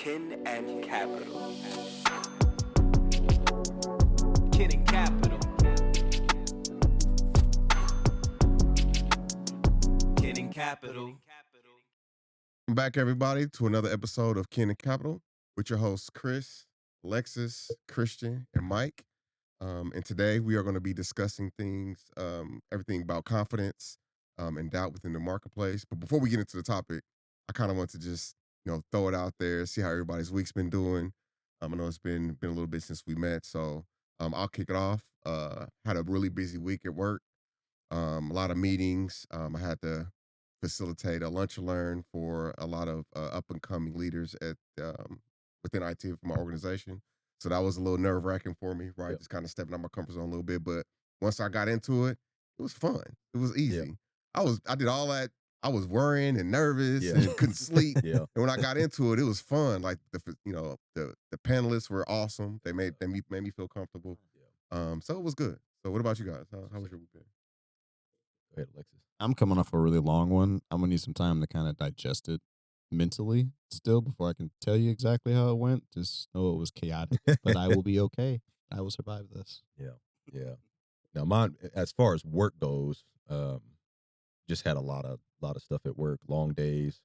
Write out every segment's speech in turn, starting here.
Kin and Capital. Kin and Capital. Kin and Capital. Welcome back, everybody, to another episode of Kin and Capital with your hosts, Chris, Alexis, Christian, and Mike. And today we are going to be discussing things, everything about confidence and doubt within the marketplace. But before we get into the topic, I kind of want to just, throw it out there, see how everybody's week's been doing. I know it's been a little bit since we met, so I'll kick it off. Had a really busy week at work. A lot of meetings. I had to facilitate a lunch and learn for a lot of up and coming leaders at within IT for my organization. So that was a little nerve wracking for me, right? Yep. Just kind of stepping out my comfort zone a little bit. But once I got into it, it was fun. It was easy. I did all that. I was worrying and nervous and couldn't sleep. Yeah. And when I got into it was fun. Like the panelists were awesome. They made me feel comfortable. So it was good. So what about you guys? How was your weekend? Go ahead, Alexis. I'm coming off a really long one. I'm gonna need some time to kind of digest it mentally still before I can tell you exactly how it went. Just know it was chaotic, but I will be okay. I will survive this. Yeah. Now, mine, as far as work goes, just had a lot of stuff at work. Long days,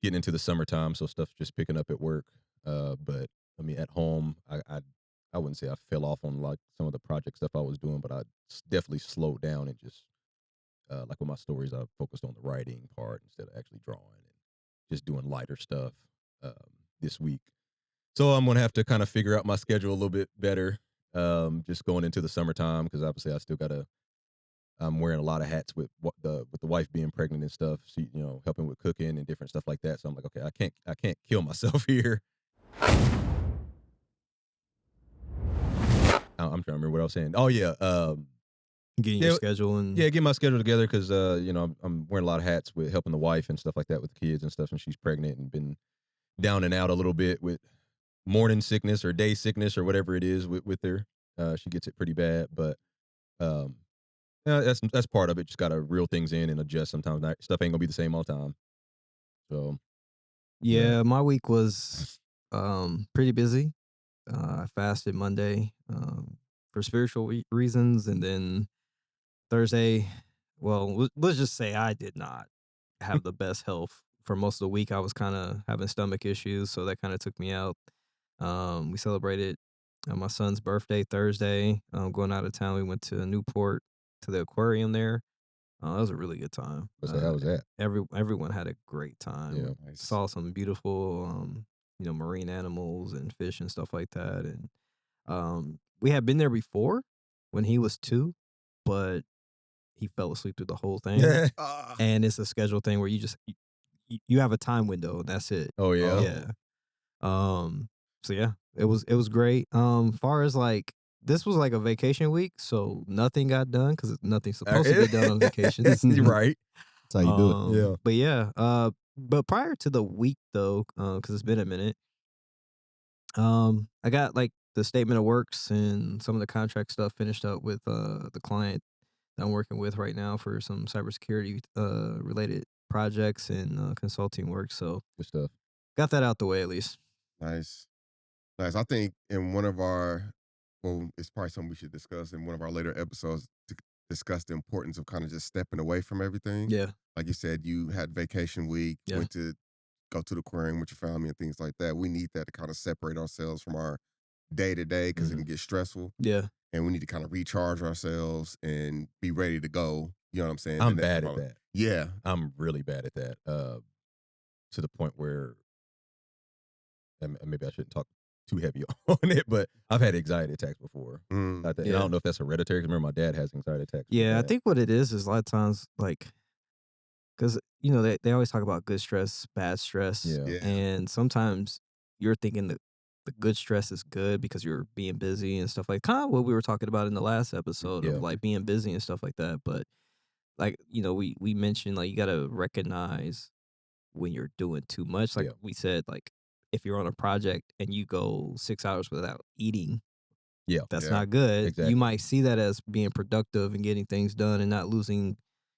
getting into the summertime, so stuff's just picking up at work. But I mean, at home, I wouldn't say I fell off on like some of the project stuff I was doing, but I definitely slowed down and just like with my stories, I focused on the writing part instead of actually drawing and just doing lighter stuff this week. So I'm gonna have to kind of figure out my schedule a little bit better. Just going into the summertime because obviously I still gotta. I'm wearing a lot of hats with the wife being pregnant and stuff. She, helping with cooking and different stuff like that. So I'm like, okay, I can't kill myself here. I'm trying to remember what I was saying. Oh yeah. Getting your schedule and get my schedule together because I'm wearing a lot of hats with helping the wife and stuff like that with the kids and stuff, and she's pregnant and been down and out a little bit with morning sickness or day sickness or whatever it is with her. She gets it pretty bad, but that's part of it. Just gotta reel things in and adjust. Sometimes stuff ain't gonna be the same all the time. So yeah, my week was pretty busy. I fasted Monday for spiritual reasons, and then Thursday, well, let's just say I did not have the best health for most of the week. I was kind of having stomach issues, so that kind of took me out. We celebrated my son's birthday Thursday. Going out of town, we went to Newport to the aquarium there. That was a really good time. how was that? Everyone had a great time. Yeah, nice. Saw some beautiful, marine animals and fish and stuff like that. And we had been there before when he was 2, but he fell asleep through the whole thing. And it's a schedule thing where you have a time window and that's it. Oh yeah. Yeah. So yeah, it was great. Far as like this was like a vacation week, so nothing got done because nothing's supposed to get done on vacations. Right. That's how you do it. Yeah. But yeah, but prior to the week though, because it's been a minute, I got like the statement of works and some of the contract stuff finished up with the client that I'm working with right now for some cybersecurity related projects and consulting work. So Good stuff. got that out the way at least. Nice. I think in one of it's probably something we should discuss in one of our later episodes to discuss the importance of kind of just stepping away from everything. Yeah. Like you said, you had vacation week, Yeah. went to go to the aquarium with your family and things like that. We need that to kind of separate ourselves from our day to day because it can get stressful. Yeah. And we need to kind of recharge ourselves and be ready to go. You know what I'm saying? I'm bad at that. Yeah. I'm really bad at that. To the point where maybe I shouldn't talk too heavy on it, but I've had anxiety attacks before. And I don't know if that's hereditary. Because remember, my dad has anxiety attacks. Yeah, I think what it is a lot of times like, because they always talk about good stress, bad stress, Yeah. and sometimes you're thinking that the good stress is good because you're being busy and stuff like kind of what we were talking about in the last episode Yeah. of like being busy and stuff like that. But like we mentioned like you got to recognize when you're doing too much. Like we said, like if you're on a project and you go 6 hours without eating, that's not good. Exactly. You might see that as being productive and getting things done and not losing,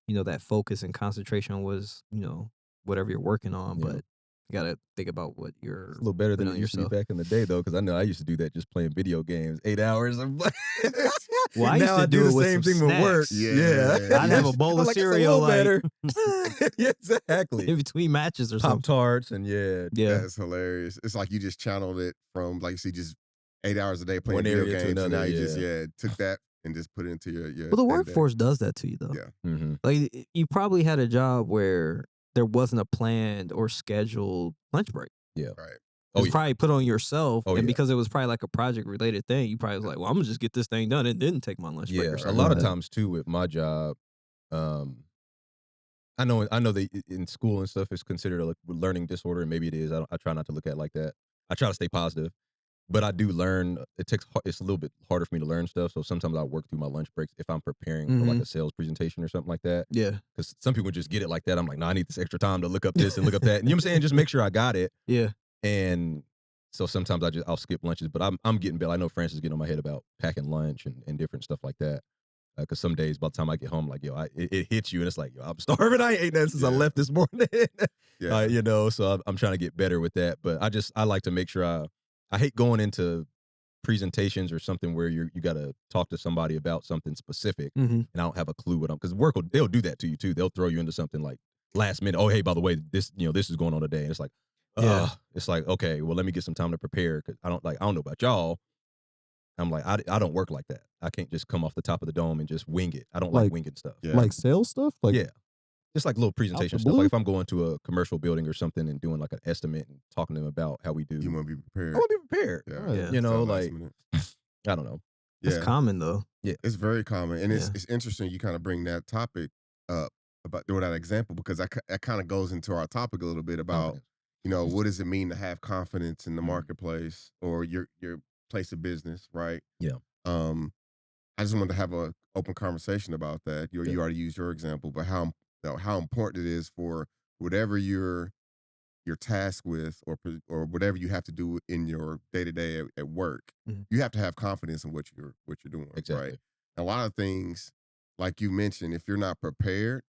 that focus and concentration on whatever you're working on. Yeah. But You gotta think about what It's you're a little better than putting it on used to be yourself. back in the day, though, because I know I used to do that just playing video games, 8 hours. Well, I used Now to I do do the it with same some thing with work. snacks. Yeah. I'd have a bowl I'm of like, it's a cereal, little like better. Yeah, exactly. in between matches or Pop something. Tarts and yeah, Yeah, That's hilarious. It's like you just channeled it from, like you see, just 8 hours a day playing one video area to games, and another. now you just Yeah. took that and just put it into your well, the day-to-day. workforce does that to you though. Yeah. Mm-hmm. Like you probably had a job where there wasn't a planned or scheduled lunch break. Yeah. Right. Oh It's yeah. probably put on yourself, Oh, and yeah. because it was probably like a project related thing, you probably was like, "Well, I'm gonna just get this thing done and then take my lunch break." Yeah. Or A something lot like of that. times too with my job, um, I know that in school and stuff it's considered a learning disorder, and maybe it is. I try not to look at it like that. I try to stay positive, but I do learn. It's a little bit harder for me to learn stuff. So sometimes I work through my lunch breaks if I'm preparing for like a sales presentation or something like that. Yeah, Because some people just get it like that. I'm like, no, I need this extra time to look up this and look up that. And you know what I'm saying? Just make sure I got it. yeah, And so sometimes I'll skip lunches, but I'm getting better. I know Francis is getting on my head about packing lunch and different stuff like that. Because some days by the time I get home, like it hits you and it's like, yo, I'm starving. I ain't ate nothing since I Yeah. left this morning. Yeah. You know, so I'm trying to get better with that. But I like to make sure I hate going into presentations or something where you got to talk to somebody about something specific, and I don't have a clue what because they'll do that to you too. They'll throw you into something like last minute. Oh, hey, by the way, this is going on today, and it's like, Yeah. it's like, okay, well, let me get some time to prepare because I don't know about y'all. I'm like, I don't work like that. I can't just come off the top of the dome and just wing it. I don't like Like- winging stuff. Yeah. Like sales stuff? Like Yeah. Just like little presentation the stuff. blue? Like if I'm going to a commercial building or something and doing like an estimate and talking to them about how we do, You want to be I prepared. want to be prepared. Yeah. Right. You know, Stuff last like minute. I don't know. it's Yeah. common though. It's very common, and Yeah. it's interesting you kind of bring that topic up about doing that example because that kind of goes into our topic a little bit about Confidence. what does it mean to have confidence in the Mhm. marketplace or your place of business, right? Yeah. I just wanted to have a open conversation about that. You Yeah. already used your example, but how important it is for whatever you're tasked with or whatever you have to do in your day-to-day at work, Mhm. you have to have confidence in what you're doing, Exactly. right? A lot of things, like you mentioned, if you're not prepared,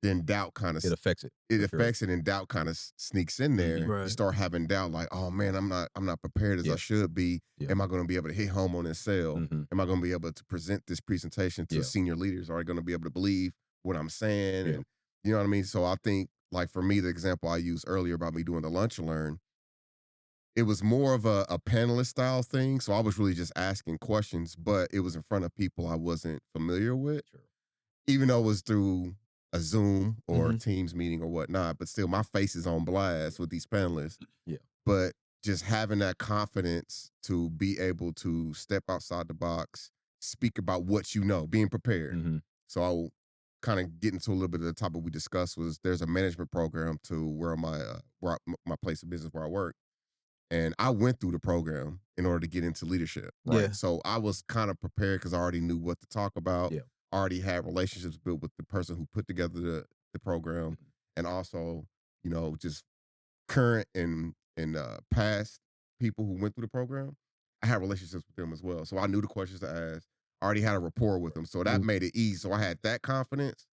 then doubt kind of It affects it. it for sure. affects it, and doubt kind of sneaks in there. You Right. start having doubt, like, oh man, I'm not prepared as I Yeah. should be. Yeah. Am I going to be able to hit home on this sale? Mhm. Am I going to be able to present this presentation to Yeah. senior leaders? Are they going to be able to believe what I'm saying? Yeah. And you know what I mean? So I think, like for me, the example I used earlier about me doing the lunch and learn, it was more of a panelist style thing. So I was really just asking questions, but it was in front of people I wasn't familiar with, Sure. even though it was through a Zoom or Mhm. Teams meeting or whatnot. But still, my face is on blast with these panelists. Yeah. But just having that confidence to be able to step outside the box, speak about what you know, being prepared. Mhm. So I will kind of get into a little bit of the topic we discussed was there's a management program to where my place of business where I work. And I went through the program in order to get into leadership, right? Yeah. So I was kind of prepared because I already knew what to talk about. Yeah. I already had relationships built with the person who put together the program, Mhm. and also, just current and past people who went through the program. I had relationships with them as well, so I knew the questions to ask. I already had a rapport with them, so that made it easy. So I had that confidence,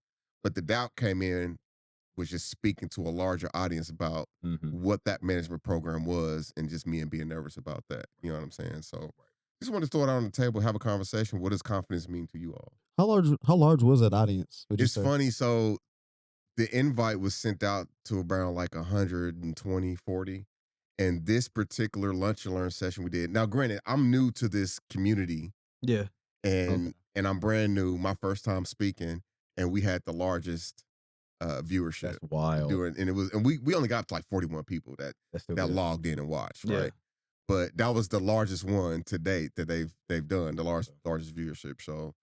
but the doubt came in was just speaking to a larger audience about Mhm. what that management program was and just me and being nervous about that. You know what I'm saying? So just want to throw it out on the table, have a conversation. What does confidence mean to you all? How large was that audience? Would you It's say? funny. So the invite was sent out to around like 120, 40. And this particular lunch and learn session we did. Now, granted, I'm new to this community Yeah. and I'm brand new, my first time speaking, and we had the largest viewership. That's wild. And we only got to like 41 people that That's still that good. logged in and watched, Yeah. right? But that was the largest one to date that they've done, the largest viewership. So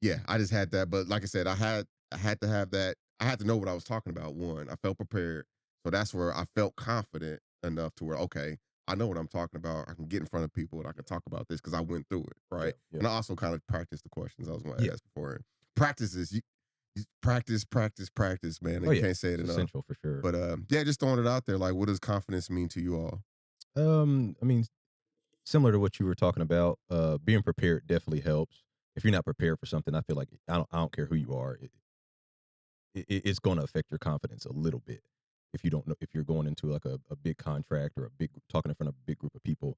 yeah, I just had that. But like I said, I had to have that. I had to know what I was talking about. One, I felt prepared. So that's where I felt confident enough to where, okay, I know what I'm talking about. I can get in front of people and I can talk about this because I went through it, right? Yeah. And I also kind of practiced the questions I was going to Yeah. ask before. Practice is you practice, man. Oh You yeah. can't say it It's enough. essential for sure. But yeah, just throwing it out there. Like, what does confidence mean to you all? I mean, similar to what you were talking about, being prepared definitely helps. If you're not prepared for something, I feel like I don't care who you are, it's going to affect your confidence a little bit. if you don't know if you're going into like a big contract or talking in front of a big group of people.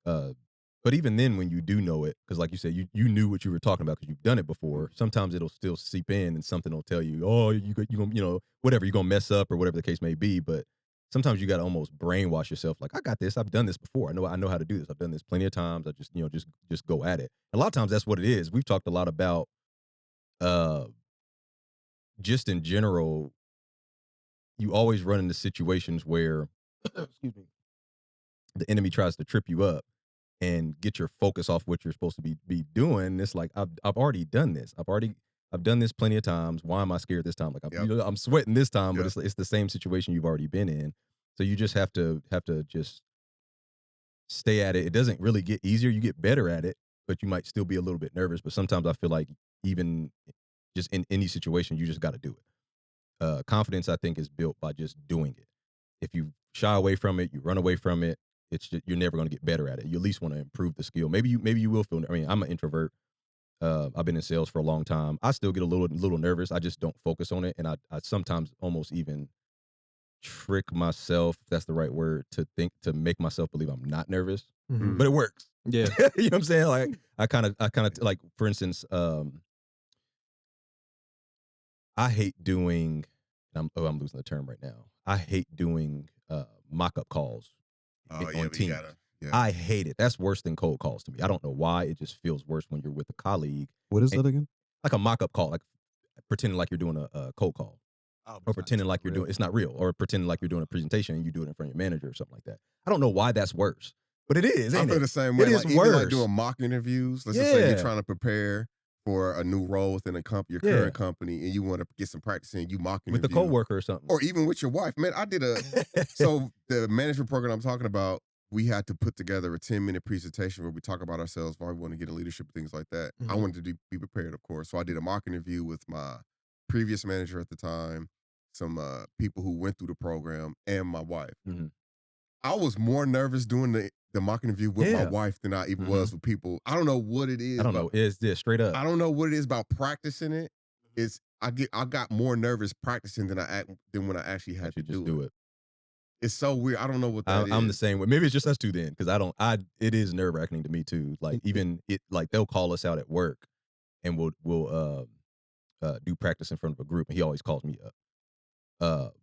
But even then, when you do know it, because like you said, you knew what you were talking about because you've done it before. Sometimes it'll still seep in, and something will tell you, oh, you gonna whatever, you're gonna mess up or whatever the case may be. But sometimes you got to almost brainwash yourself, like, I got this. I've done this before. I know how to do this. I've done this plenty of times. I just just go at it. A lot of times that's what it is. We've talked a lot about just in general. You always run into situations where excuse me, the enemy tries to trip you up and get your focus off what you're supposed to be doing. It's like, I've already done this. I've done this plenty of times. Why am I scared this time? Like, I'm sweating this time, but it's the same situation you've already been in. So you just have to just stay at it. It doesn't really get easier. You get better at it, but you might still be a little bit nervous. But sometimes I feel like even just in any situation, you just got to do it. Confidence, I think, is built by just doing it. If you shy away from it, you run away from it, it's just, you're never going to get better at it. You at least want to improve the skill. Maybe you will feel. I mean, I'm an introvert. I've been in sales for a long time. I still get a little nervous. I just don't focus on it, and I sometimes almost even trick myself, if that's the right word, to make myself believe I'm not nervous. Mhm. But it works. Yeah. You know what I'm saying? Like, I kind of like, for instance, I hate doing. I'm losing the term right now. I hate doing mock-up calls on Teams. I hate it. That's worse than cold calls to me. I don't know why. It just feels worse when you're with a colleague. What is that again? Like a mock-up call, like pretending like you're doing a cold call, or pretending like you're doing, it's not real, or pretending like you're doing a presentation and you do it in front of your manager or something like that. I don't know why that's worse, but it is. I feel the same way. It is even worse. like doing mock interviews. Let's just say you're trying to prepare for a new role within your current company, and you want to get some practice in, you mock interview with the coworker or something, or even with your wife. Man, I did so the management program I'm talking about, we had to put together a 10-minute presentation where we talk about ourselves, why we want to get in leadership, things like that. Mhm. I wanted to be prepared, of course. So I did a mock interview with my previous manager at the time, some people who went through the program, and my wife. Mhm. I was more nervous doing the mock interview with my wife than I even was with people. I don't know what it is. I don't know. It's this straight up. I don't know what it is about practicing it. It's I got more nervous practicing than when I actually had to do it. It's so weird. I don't know what that is. I'm the same way. Maybe it's just us two then, because it is nerve wracking to me too. Like, even like they'll call us out at work, and we'll do practice in front of a group, and he always calls me up.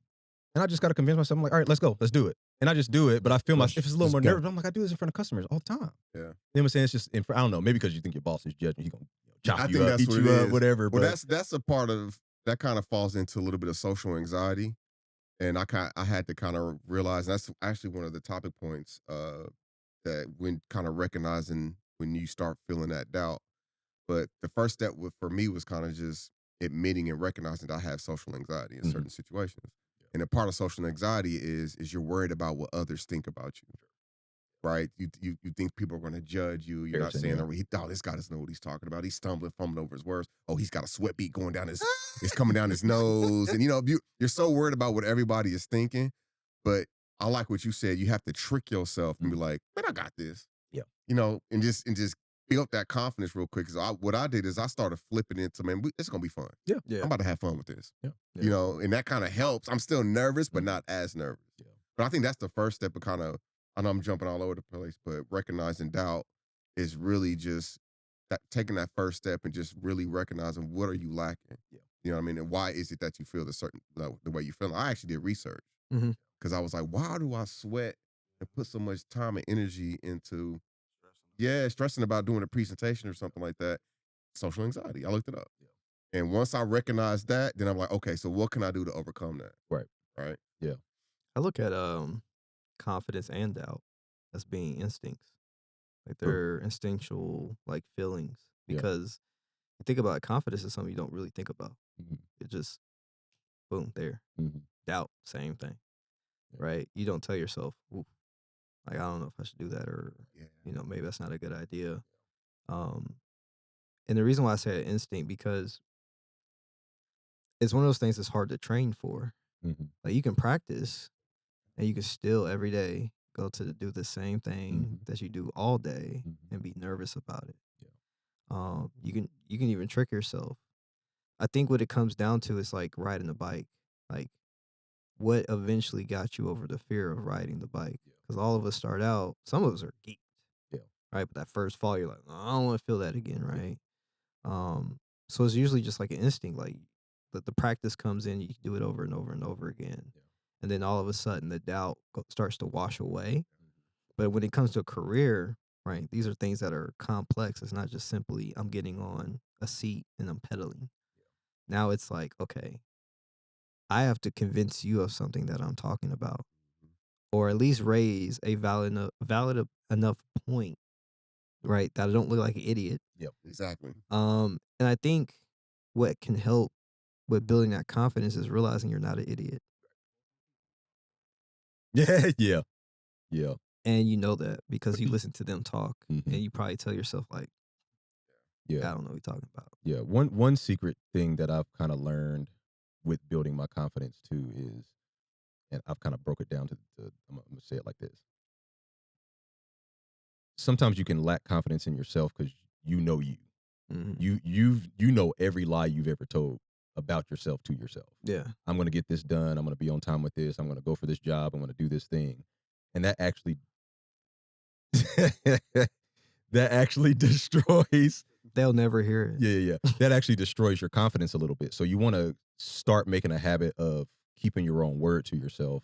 And I just got to convince myself. I'm like, all right, let's go, let's do it. And I just do it, but I feel if it's a little more nervous. I'm like, I do this in front of customers all the time. Yeah. You know what I'm saying? It's just, I don't know, maybe because you think your boss is judging, he's gonna chop you up, that's eat what you it up, is. whatever. Well, but that's a part of that, kind of falls into a little bit of social anxiety, and I had to kind of realize that's actually one of the topic points that when kind of recognizing when you start feeling that doubt. But the first step for me was kind of just admitting and recognizing that I have social anxiety in certain situations. And a part of social anxiety is you're worried about what others think about you, right? You think people are going to judge you. You're not saying, oh, this guy doesn't know what he's talking about. He's fumbling over his words. Oh, he's got a sweat bead going down it's coming down his nose. And you're so worried about what everybody is thinking. But I like what you said. You have to trick yourself and be like, man, I got this. Yeah. And just build that confidence real quick. Because what I did is I started flipping into, man, it's gonna be fun. Yeah. I'm about to have fun with this. Yeah. And that kind of helps. I'm still nervous, but not as nervous. Yeah. But I think that's the first step of kind of, I know I'm jumping all over the place, but recognizing doubt is really just taking that first step and just really recognizing what are you lacking. Yeah. You know what I mean? And why is it that you feel the way you feel? I actually did research because I was like, why do I sweat and put so much time and energy into stressing about doing a presentation or something like that? Social anxiety. I looked it up. Yeah. And once I recognized that, then I'm like, okay, so what can I do to overcome that? Right. Yeah. I look at confidence and doubt as being instincts. Like, they're instinctual, like, feelings. Yeah. Because you think about it, confidence is something you don't really think about. It just, boom, there. Doubt, same thing. Right? You don't tell yourself, ooh, like, I don't know if I should do that, or maybe that's not a good idea. And the reason why I say instinct, because it's one of those things that's hard to train for. Like, you can practice, and you can still every day go to do the same thing that you do all day and be nervous about it. You can even trick yourself. I think what it comes down to is like riding a bike. Like, what eventually got you over the fear of riding the bike? Because all of us start out, some of us are geeked, Yeah. right? But that first fall, you're like, I don't want to feel that again, right? So it's usually just like an instinct, like the practice comes in, you can do it over and over and over again, and then all of a sudden the doubt starts to wash away. But when it comes to a career, right, these are things that are complex. It's not just simply I'm getting on a seat and I'm pedaling. Now it's like, okay, I have to convince you of something that I'm talking about, or at least raise a valid enough point, right, that I don't look like an idiot. Yep. Exactly. And I think what can help with building that confidence is realizing you're not an idiot, Yeah. Yeah. and you know that because you listen to them talk, Mhm. and you probably tell yourself like, I Yeah. don't know what you're talking about. Yeah. One secret thing that I've kind of learned with building my confidence too is, and I've kind of broke it down to I'm gonna say it like this. Sometimes you can lack confidence in yourself because you know you. You know every lie you've ever told about yourself to yourself. Yeah. I'm gonna get this done. I'm gonna be on time with this. I'm gonna go for this job. I'm gonna do this thing, and that actually that actually destroys. They'll never hear it. Yeah. That actually destroys your confidence a little bit. So you want to start making a habit of keeping your own word to yourself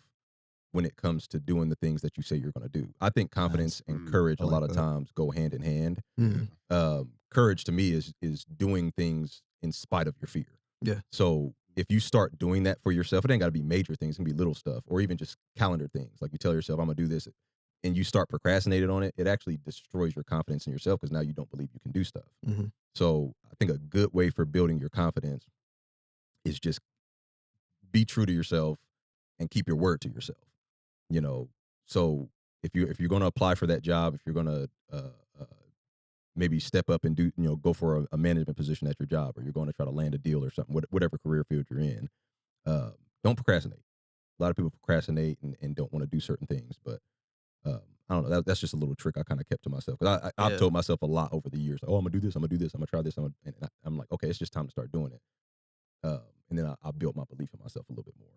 when it comes to doing the things that you say you're going to do. I think confidence and courage I a lot like of that. times go hand in hand. Mhm. Courage to me is doing things in spite of your fear. Yeah. So if you start doing that for yourself, it ain't got to be major things. It can be little stuff or even just calendar things. Like you tell yourself, I'm going to do this, and you start procrastinating on it, it actually destroys your confidence in yourself because now you don't believe you can do stuff. Mhm. So I think a good way for building your confidence is just be true to yourself and keep your word to yourself. You know, so if you're going to apply for that job, if you're going to maybe step up and do, go for a management position at your job, or you're going to try to land a deal or something, whatever career field you're in, don't procrastinate. A lot of people procrastinate and don't want to do certain things, but I don't know. That's just a little trick I kind of kept to myself. 'Cause I've Yeah. told myself a lot over the years. Oh, I'm gonna do this. I'm gonna do this. I'm gonna try this. I'm like, okay, it's just time to start doing it. And then I built my belief in myself a little bit more.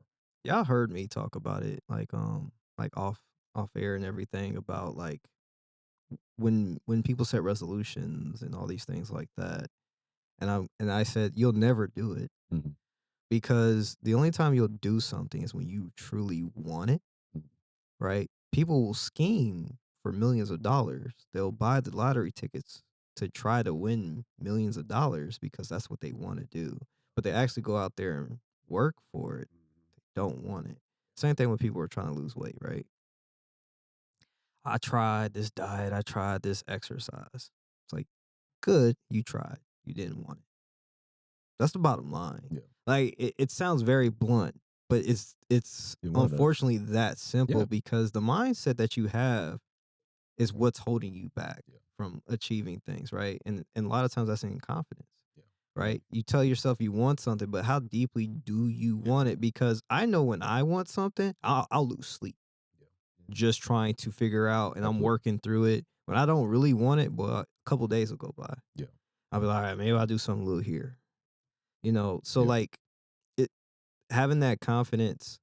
Y'all heard me talk about it, like off air and everything about like when people set resolutions and all these things like that, and I said you'll never do it Mhm. because the only time you'll do something is when you truly want it, Mhm. right? People will scheme for millions of dollars. They'll buy the lottery tickets to try to win millions of dollars because that's what they want to do. But they actually go out there and work for it. They don't want it. Same thing when people are trying to lose weight, right? I tried this diet, I tried this exercise. It's like, good, you tried. You didn't want it. That's the bottom line. Yeah. Like it sounds very blunt, but it's You wanted to- unfortunately that simple Yeah. because the mindset that you have is what's holding you back Yeah. from achieving things, right? And a lot of times that's in confidence. Yeah. Right? You tell yourself you want something, but how deeply do you want it? Because I know when I want something, I'll lose sleep Yeah. just trying to figure out, and I'm Absolutely. working through it. When I don't really want it, but a couple days will go by. Yeah. I'll be like, all right, maybe I'll do something a little here. So Yeah. like it having that confidence,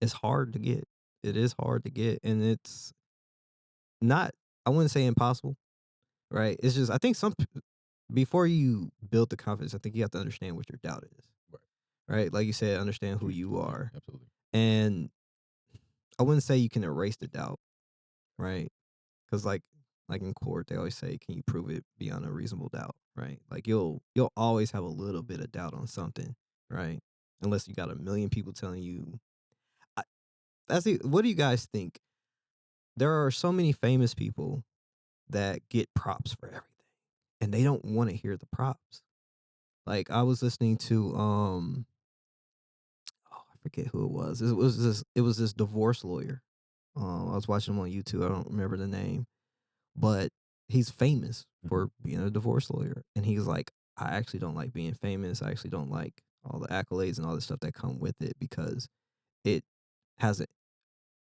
is hard to get. It is hard to get, and it's not. I wouldn't say impossible, right? It's just I think before you build the confidence, I think you have to understand what your doubt is, Right. right? Like you said, understand who True, you true, yeah, are, absolutely. and I wouldn't say you can erase the doubt, right? Because like in court, they always say, "Can you prove it beyond a reasonable doubt?" Right? Like you'll always have a little bit of doubt on something, right? Unless you got a million people telling you. I, that's it. What do you guys think? There are so many famous people that get props for everything, and they don't want to hear the props. Like I was listening to oh, I forget who it was. It was this divorce lawyer. I was watching him on YouTube. I don't remember the name, but he's famous for being a divorce lawyer. And he's like, I actually don't like being famous. I actually don't like all the accolades and all the stuff that come with it because it has an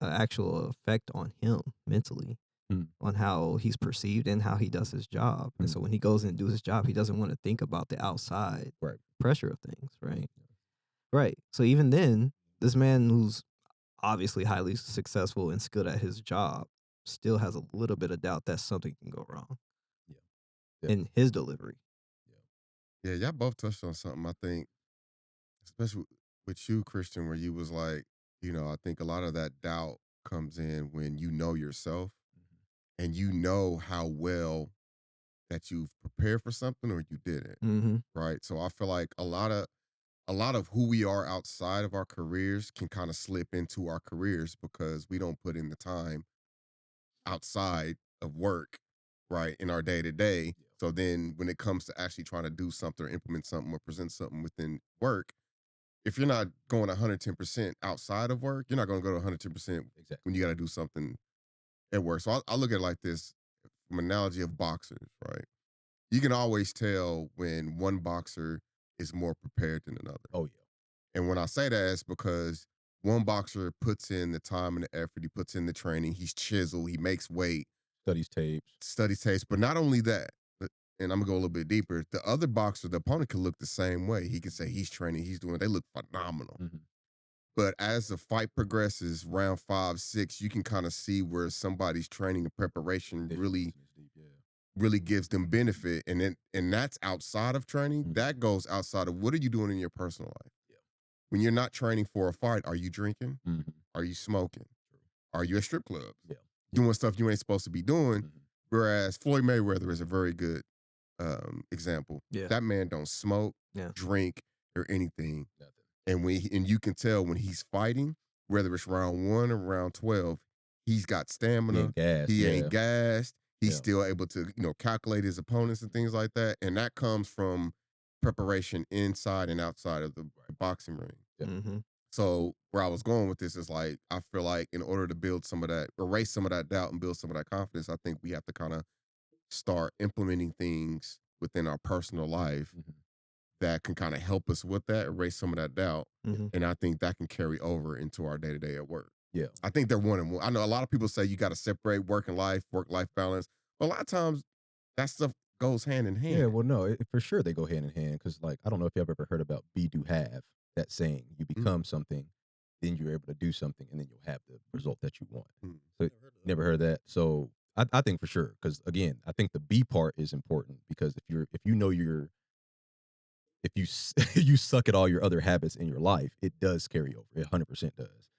actual effect on him mentally, Mm. on how he's perceived and how he does his job. And so when he goes in and do his job, he doesn't want to think about the outside Right. pressure of things, right? Right. So even then, this man who's obviously highly successful and skilled at his job still has a little bit of doubt that something can go wrong Yeah. in his delivery. Yeah, y'all both touched on something. I think, especially with you, Christian, where you was like, I think a lot of that doubt comes in when you know yourself and you know how well that you've prepared for something or you didn't, Mm-hmm. right? So I feel like a lot of who we are outside of our careers can kind of slip into our careers because we don't put in the time outside of work, right, in our day to day. So then when it comes to actually trying to do something or implement something or present something within work, if you're not going 110% outside of work, you're not going to go to 110% Exactly. when you got to do something at work. So I look at it like this from an analogy of boxers, right? You can always tell when one boxer is more prepared than another. Oh yeah. And when I say that, it's because one boxer puts in the time and the effort, he puts in the training, he's chiseled, he makes weight, Studies tapes. study taste. But not only that, and I'm gonna go a little bit deeper, the other boxer, the opponent can look the same way. He can say he's training, he's doing, they look phenomenal. Mm-hmm. But as the fight progresses, round 5, 6, you can kind of see where somebody's training and preparation really gives them benefit. And that's outside of training. Mhm. That goes outside of what are you doing in your personal life? Yeah. When you're not training for a fight, are you drinking? Mm-hmm. Are you smoking? Are you at strip clubs? Yeah. Doing stuff you ain't supposed to be doing. Mm-hmm. Whereas Floyd Mayweather is a very good example. Yeah. That man don't smoke, Yeah. drink, or anything. Nothing. And you can tell when he's fighting, whether it's round 1 or round 12, he's got He stamina. ain't gassed. He Yeah. ain't gassed. He's Yeah. still able to, calculate his opponents and things like that. And that comes from preparation inside and outside of the boxing ring. Yeah. Mm-hmm. So where I was going with this is like, I feel like in order to build some of that, erase some of that doubt and build some of that confidence, I think we have to kind of start implementing things within our personal life Mm-hmm. that can kind of help us with that, erase some of that doubt. Mm-hmm. And I think that can carry over into our day to day at work. Yeah. I think they're one and one. I know a lot of people say you got to separate work life balance. But a lot of times that stuff goes hand in hand. Yeah. Well, no, for sure they go hand in hand because, like, I don't know if you've ever heard about be, do, have, that saying. You become something, then you're able to do something, and then you'll have the result that you want. Mm. So, never heard of that. So, I think for sure because again, I think the be part is important because if you suck at all your other habits in your life, it does carry over. It 100% does.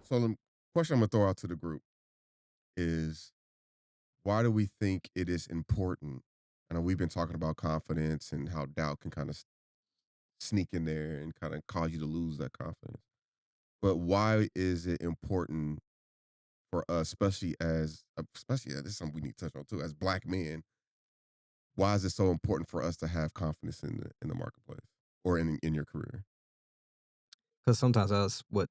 So the question I'm gonna throw out to the group is, why do we think it is important? I know we've been talking about confidence and how doubt can kind of sneak in there and kind of cause you to lose that confidence. But why is it important for us, especially this is something we need to touch on too, as Black men? Why is it so important for us to have confidence in the marketplace or in your career? Because sometimes that's what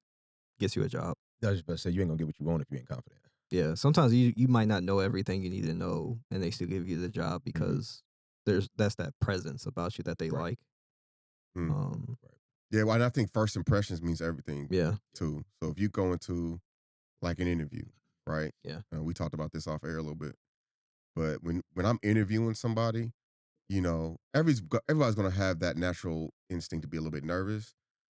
gets you a job. I was just about to say you ain't gonna get what you want if you ain't confident. Yeah. Sometimes you might not know everything you need to know, and they still give you the job because that's that presence about you that they Right. like. Mm. Yeah, well, and I think first impressions means everything Yeah. too. So if you go into like an interview, right? Yeah. We talked about this off air a little bit, but when I'm interviewing somebody, everybody's gonna have that natural instinct to be a little bit nervous.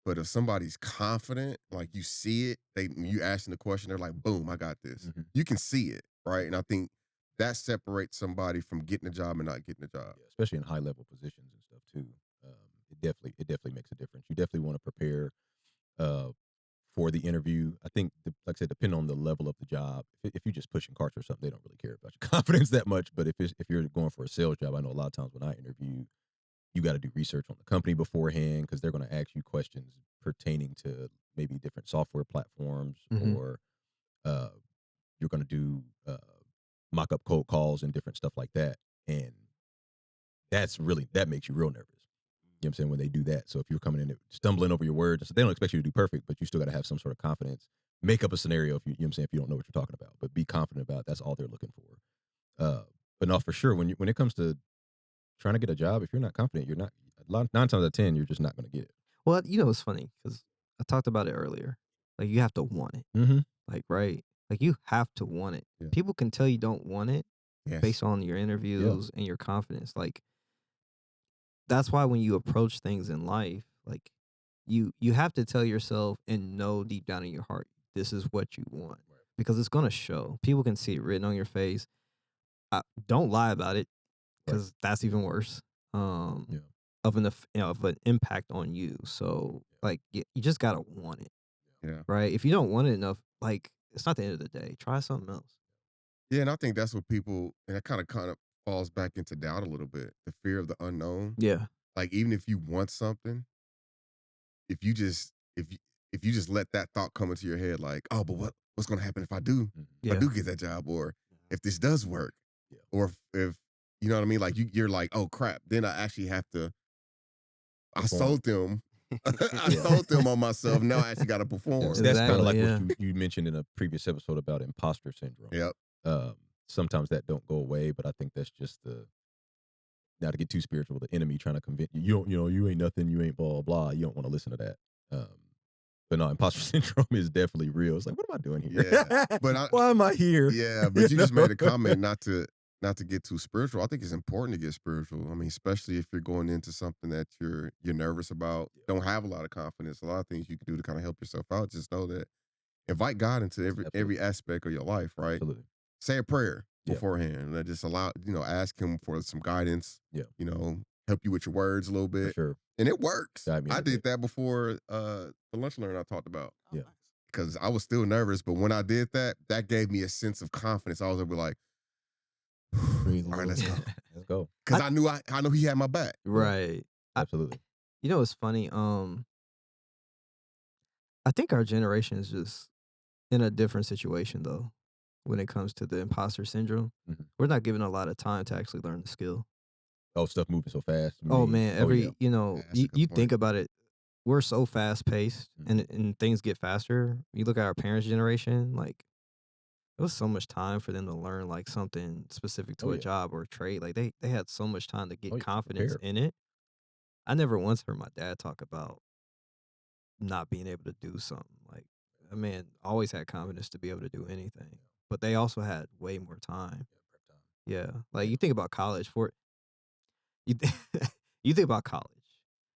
But if somebody's confident, like you see it, you asking the question, they're like, "Boom, I got this." Mhm. You can see it, right? And I think that separates somebody from getting a job and not getting a job. Yeah, especially in high level positions and stuff too. It definitely makes a difference. You definitely want to prepare uh, for the interview. I think, like I said, depending on the level of the job, if you're just pushing carts or something, they don't really care about your confidence that much. But if you're going for a sales job, I know a lot of times when I interview, you got to do research on the company beforehand because they're going to ask you questions pertaining to maybe different software platforms Mhm. or you're going to do mock-up cold calls and different stuff like that. And that makes you real nervous. You know what I'm saying? When they do that. So if you're coming in stumbling over your words, they don't expect you to do perfect, but you still got to have some sort of confidence. Make up a scenario if you know what I'm saying, if you don't know what you're talking about, but be confident about it. That's all they're looking for. But no, for sure, when it comes to trying to get a job, if you're not confident, you're not 9 times out of 10, you're just not going to get it. Well, it's funny because I talked about it earlier. Like you have to want it. Mm-hmm. Like, right? Like you have to want it. Yeah. People can tell you don't want it Yes. based on your interviews and your confidence. Like that's why when you approach things in life, like you have to tell yourself and know deep down in your heart this is what you want, because it's gonna show. People can see it written on your face. Don't lie about it, Right. because that's even worse. Yeah. Of an impact on you. So like you just gotta want it, Yeah. right? If you don't want it enough, like it's not the end of the day. Try something else. Yeah, and I think that's what people, and it kind of falls back into doubt a little bit. The fear of the unknown. Yeah. Like even if you want something, if you just if you just let that thought come into your head, like, oh, but what's gonna happen if I do Yeah. get that job, or if this does work, Yeah. or if you know what I mean, like you're like, oh crap, then I actually have to. I Perform. sold them. I sold them on myself. Now I actually got to perform. So that's kind of Exactly, like yeah. what you mentioned in a previous episode about imposter syndrome. Yep. Sometimes that don't go away, but I think that's just not to get too spiritual, the enemy trying to convince you, you ain't nothing, you ain't blah, blah. You don't want to listen to that. But no, imposter syndrome is definitely real. It's like, what am I doing here? Yeah, but why am I here? Yeah, but you just made a comment not to get too spiritual. I think it's important to get spiritual. I mean, especially if you're going into something that you're nervous about, don't have a lot of confidence. A lot of things you can do to kind of help yourself out. Just know that invite God into every aspect of your life, right? Absolutely. Say a prayer Yeah. beforehand, and that just allow, ask him for some guidance. Yeah. Help you with your words a little For bit. sure. And it works. Guide me in I the did way. that before the lunch learn I talked about. Yeah. Because I was still nervous, but when I did that, that gave me a sense of confidence. I was able to be like, Breathe a all right, little let's bit. go. Let's go. Because I knew he had my back. Right. Absolutely. You know, it's funny. I think our generation is just in a different situation though, when it comes to the imposter syndrome. Mhm. We're not given a lot of time to actually learn the skill. Oh, stuff moving so fast. you Oh mean? man, Oh, yeah. That's a good you point. think about it, we're so fast paced Mhm. and things get faster. You look at our parents' generation, like it was so much time for them to learn like something specific to Oh, a yeah. job or a trade. Like they had so much time to get Oh, yeah, confidence prepare. in it. I never once heard my dad talk about not being able to do something. Like a man always had confidence to be able to do anything. But they also had way more time. Yeah. Like you think about college you th- you think about college.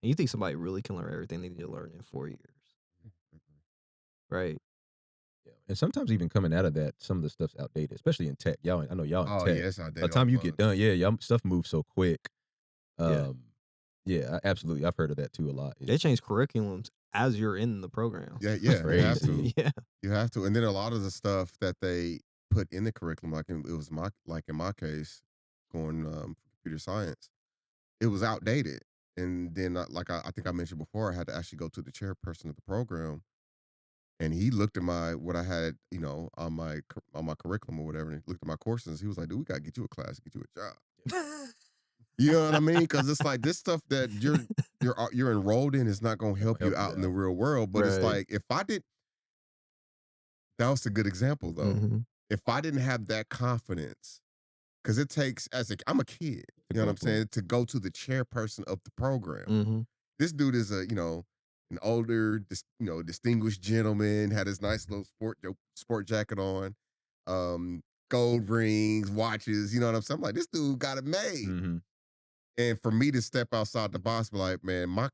And you think somebody really can learn everything they need to learn in 4 years. Right? Yeah. And sometimes even coming out of that, some of the stuff's outdated, especially in tech. I know y'all in Oh, tech. yeah, it's By outdated the time off you of- get done, y'all stuff moves so quick. Yeah. Absolutely. I've heard of that too a lot. They change curriculums as you're in the program. Yeah, you have to. Crazy. Yeah. You have to. And then a lot of the stuff that they put in the curriculum, like in my case, going computer science, it was outdated. And then, I think I mentioned before, I had to actually go to the chairperson of the program, and he looked at what I had, on my curriculum or whatever, and he looked at my courses. He was like, "Dude, we gotta get you a class, get you a job." You know what I mean? Because it's like this stuff that you're enrolled in is not gonna help you out in the real world. But it's Right. like that was a good example though. Mhm. If I didn't have that confidence, because it takes I'm a kid, you know what I'm saying, to go to the chairperson of the program. Mhm. This dude is an older, distinguished gentleman, had his nice little sport jacket on, gold rings, watches, you know what I'm saying? I'm like, this dude got it made. Mm-hmm. And for me to step outside the box, be like, man, my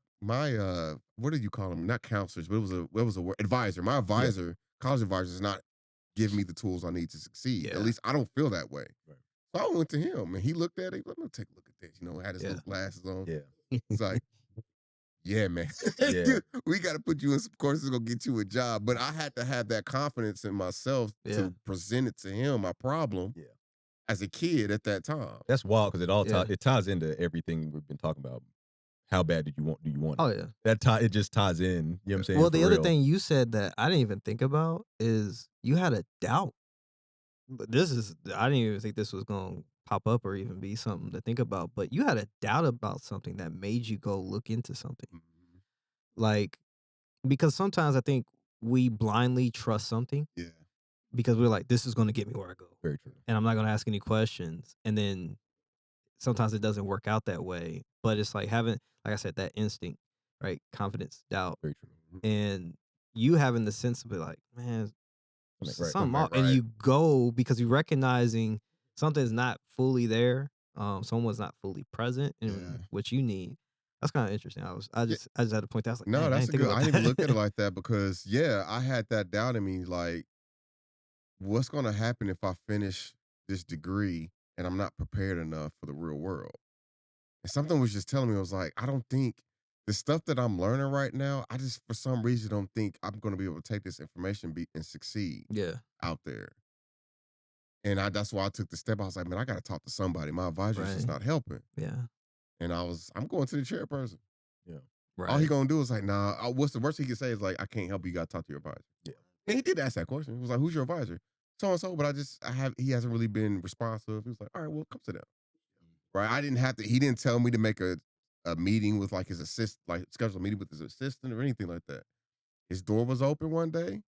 what do you call them? Not counselors, but it was a word, advisor. My advisor, college advisor, is not giving me the tools I need to succeed. Yeah. At least I don't feel that way. Right. So I went to him, and he looked at it. Let me take a look at this. Had his Yeah. little glasses on. Yeah. It's like, yeah, man, Yeah. we got to put you in some courses gonna get you a job. But I had to have that confidence in myself Yeah. to present it to him, my problem, Yeah. as a kid at that time. That's wild because it all Yeah. it ties into everything we've been talking about. How bad do you want it? Oh yeah. It just ties in. You know what I'm saying? Well, For the other real. thing you said that I didn't even think about is you had a doubt. But I didn't even think this was going to pop up or even be something to think about. But you had a doubt about something that made you go look into something. Mhm. Like, because sometimes I think we blindly trust something Yeah. because we're like, this is going to get me where I go. Very true. And I'm not going to ask any questions. And then sometimes it doesn't work out that way. But it's like having, like I said, that instinct, right? Confidence, doubt. Very true. And you having the sense of it like, man, Right. something off. Right. And you go because you're recognizing something's not fully there. Someone's not fully present in Yeah. what you need. That's kind of interesting. I just had to point that. I was like, No, dang, I that's didn't a think good. about I didn't even look at it that. like that because yeah, I had that doubt in me. Like, what's going to happen if I finish this degree and I'm not prepared enough for the real world? And something was just telling me, I was like, I don't think the stuff that I'm learning right now, I just for some reason don't think I'm going to be able to take this information and succeed Yeah, out there. And that's why I took the step. I was like, man, I got to talk to somebody. My advisor's just right. not helping. Yeah, And I'm going to the chairperson. Yeah. All he right. gonna do is like, nah. What's the worst he can say is like, I can't help you. You got to talk to your advisor. Yeah. And he did ask that question. He was like, who's your advisor? So and so. But he hasn't really been responsive. He was like, all right, well, come sit down. Right. I didn't have to. He didn't tell me to make a meeting with like his assistant, like schedule a meeting with his assistant or anything like that. His door was open one day.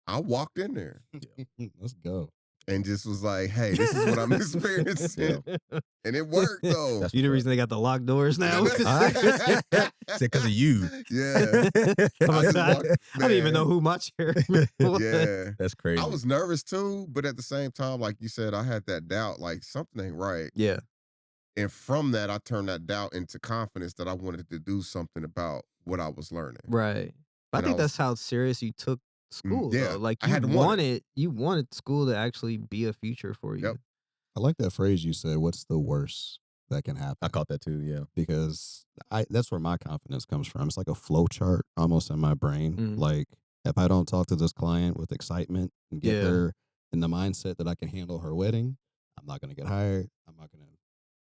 I walked in there Let's go. and just was like, hey, this is what I'm experiencing. And it worked though. That's You the what's reason they got the locked doors now? Said because of you. Yeah. I'm I like, just I walked, didn't even man. know who my chairman was. Yeah. That's crazy. I was nervous too, but at the same time, like you said, I had that doubt, like something ain't right. Yeah, And from that, I turned that doubt into confidence that I wanted to do something about what I was learning. right. But I And I think was, that's how serious you took school, yeah, though. Like I had to want it. you wanted school to actually be a future for you. Yep. I like that phrase you said. What's the worst that can happen? I caught that too. Yeah. Because that's where my confidence comes from. It's like a flow chart almost in my brain. Mhm. Like if I don't talk to this client with excitement and get Yeah. her in the mindset that I can handle her wedding, I'm not going to get hired. I'm not going to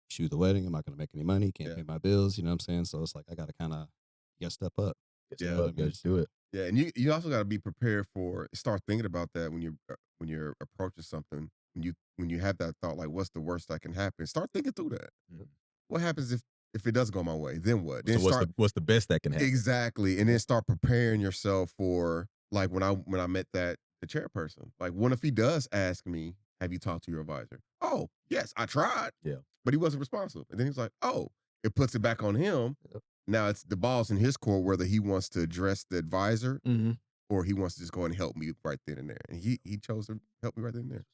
shoot the wedding. I'm not going to make any money. Can't Yeah. pay my bills. You know what I'm saying? So it's like I got to kind of step up. Yeah. You know what I mean? Just do it. Yeah, and you also got to be prepared for. Start thinking about that when you're approaching something. When you have that thought, like, what's the worst that can happen? Start thinking through that. Mhm. What happens if it does go my way? Then what? So Then what's the best that can happen? exactly, and then start preparing yourself for like when I met the chairperson. Like, what if he does ask me, "Have you talked to your advisor?" Oh, yes, I tried. Yeah. But he wasn't responsive, and then he's like, "Oh," it puts it back on him. Now it's the ball's in his court whether he wants to address the advisor Mm-hmm. or he wants to just go ahead and help me right then and there. And he chose to help me right then and there.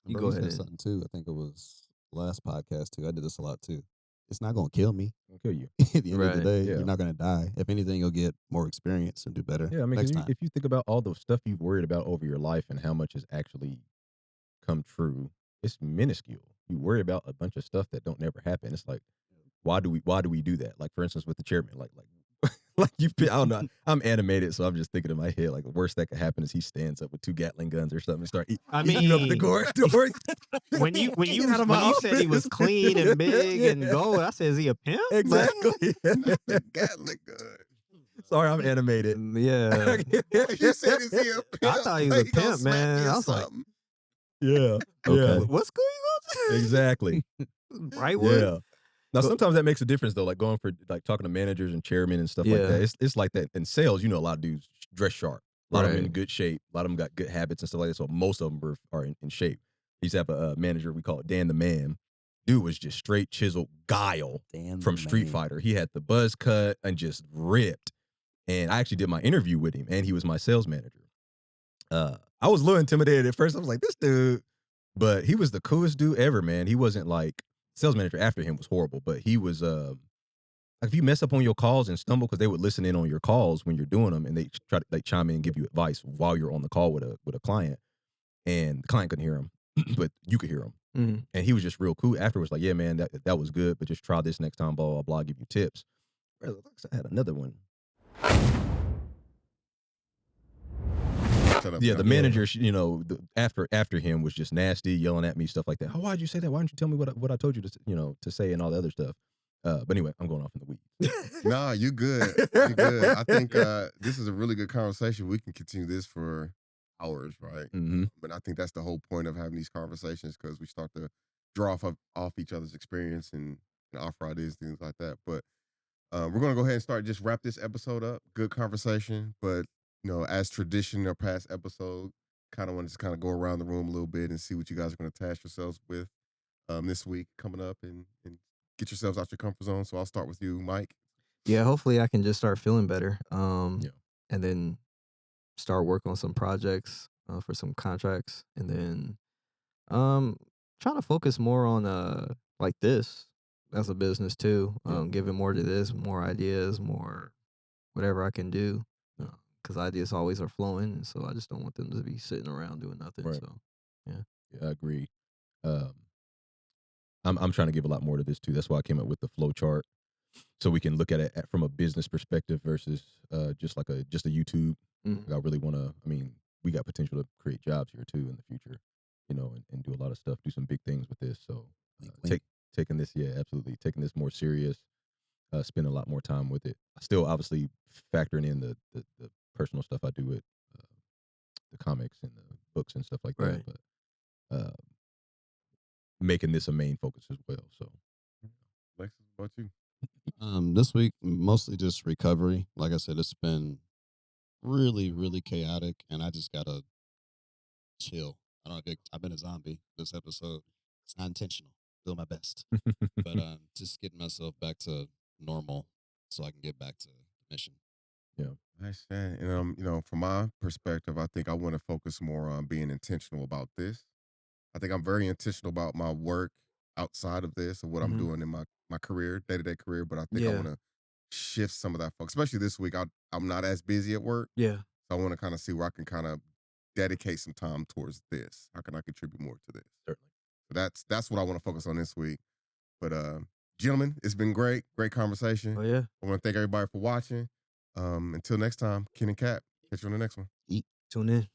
You Bro, go said ahead and- something too. I think it was last podcast too. I did this a lot too. It's not going to kill me. It'll kill you. At the end of the Right. day, Yeah. you're not going to die. If anything, you'll get more experience and do better. Yeah, I mean, 'cause next time. if you think about all the stuff you've worried about over your life and how much has actually come true, it's minuscule. You worry about a bunch of stuff that don't never happen. It's like, why do we do that? Like, for instance, with the chairman, like like I don't know. I'm animated, so I'm just thinking in my head, like the worst that could happen is he stands up with 2 Gatling guns or something and start eating up the mean, door. when you Get out of my said he was office. clean and big Yeah. and gold, I said, is he a pimp? Exactly. Gatling gun. Sorry, I'm animated. Yeah. You said is he a pimp? I thought he was a He gonna pimp, smack man. you or I was like, something. Yeah. Okay. Yeah. what school you go to? Exactly. Brightwood? Yeah. Now, sometimes that makes a difference though. Like going for like talking to managers and chairmen and stuff like Yeah. that. It's like that in sales. You know, a lot of dudes dress sharp. A lot of them in Right. good shape. A lot of them got good habits and stuff like that. So most of them are in shape. He used to have a manager we call it Dan the Man. Dude was just straight chiseled guile from Street Fighter. He had the buzz cut and just ripped. And I actually did my interview with him, and he was my sales manager. I was a little intimidated at first. I was like, this dude, but he was the coolest dude ever, man. He wasn't like sales manager after him was horrible, but he was like if you mess up on your calls and stumble, because they would listen in on your calls when you're doing them, and they try to like chime in and give you advice while you're on the call with a client, and the client couldn't hear him, but you could hear him. Mm-hmm. And he was just real cool. Afterwards, like, yeah, man, that was good, but just try this next time, blah, blah, blah, give you tips. I had another one. Shut up, Yeah, y'all. the manager, you know, after him was just nasty, yelling at me, stuff like that. Oh, why'd you say that? Why didn't you tell me what I told you to say and all the other stuff? But anyway, I'm going off in the weeds. Nah, you good. You good. I think this is a really good conversation. We can continue this for hours, right? Mm-hmm. But I think that's the whole point of having these conversations because we start to draw off each other's experience and offer ideas, things like that. But we're gonna go ahead and start just wrap this episode up. Good conversation, but you know, as tradition or past episode, kind of want to just kind of go around the room a little bit and see what you guys are gonna task yourselves with this week coming up and get yourselves out your comfort zone. So I'll start with you, Mike. Yeah, hopefully I can just start feeling better. Yeah. And then start working on some projects for some contracts, and then try to focus more on like this, that's a business too. Yeah. Giving more to this, more ideas, more whatever I can do. Yeah. Because ideas always are flowing, and so I just don't want them to be sitting around doing nothing. Right. So, yeah. Yeah, I agree. Um, I'm trying to give a lot more to this too. That's why I came up with the flow chart, so we can look at it from a business perspective versus just like a YouTube. Mhm. Like I really want to. I mean, we got potential to create jobs here too in the future, and do a lot of stuff, do some big things with this. So Wink, wink. taking this, yeah, absolutely, taking this more serious, spend a lot more time with it. Still, obviously, factoring in the personal stuff I do with the comics and the books and stuff like that, Right. but making this a main focus as well. So Alexis, what about you? This week mostly just recovery. Like I said, it's been really, really chaotic, and I just gotta chill. I don't know. I've been a zombie this episode. It's not intentional. Doing my best, but just getting myself back to normal so I can get back to the mission. yeah, Nice, man. And from my perspective, I think I want to focus more on being intentional about this. I think I'm very intentional about my work outside of this and what I'm Mhm. doing in my career, day-to-day career. But I think I Yeah. want to shift some of that focus, especially this week. I'm not as busy at work. Yeah. So I want to kind of see where I can kind of dedicate some time towards this. How can I contribute more to this? certainly. So that's what I want to focus on this week. But gentlemen, it's been great conversation. Oh yeah. I want to thank everybody for watching. Until next time, Ken and Cap. Catch you on the next one. Eat. Tune in.